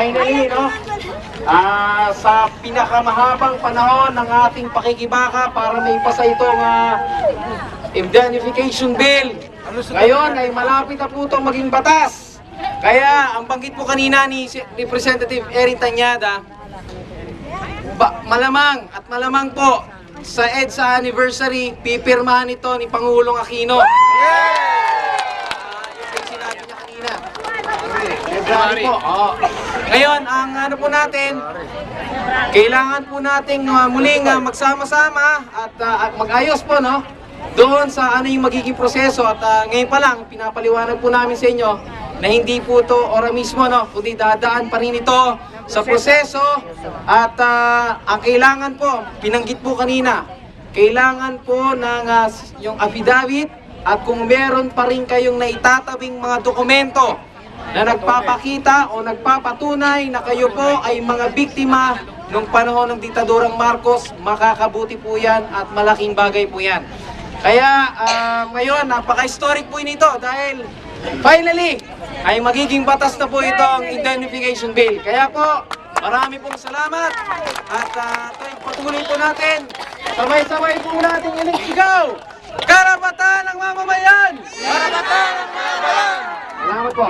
Finally, no? Sa pinakamahabang panahon ng ating pakikibaka para maipasa itong indemnification bill. Ngayon ay malapit na po itong maging batas. Kaya ang banggit po kanina ni Representative Erin Tañada, malamang at malamang po sa EDSA anniversary, pipirmahan ito ni Pangulong Aquino. Yung sinabi niya kanina. February po. Ngayon, ang ano po natin, kailangan po nating muling magsama-sama at mag-ayos po, no? Doon sa ano yung magiging proseso at ngayon pa lang, pinapaliwanag po namin sa inyo na hindi po ito ora mismo, no? Kundi dadaan pa rin ito sa proseso at ang kailangan po, binanggit po kanina, kailangan po ng yung affidavit at kung meron pa rin kayong naitatabing mga dokumento na nagpapakita o nagpapatunay na kayo po ay mga biktima nung panahon ng diktadurang Marcos, makakabuti po yan at malaking bagay po yan. Kaya ngayon, napaka-historic po nito dahil finally ay magiging batas na po itong indemnification bill. Kaya po, marami pong salamat at patuloy po natin, sabay-sabay po natin sigaw, karapatan ng mamamayan! Karapatan ng mamamayan! Salamat po.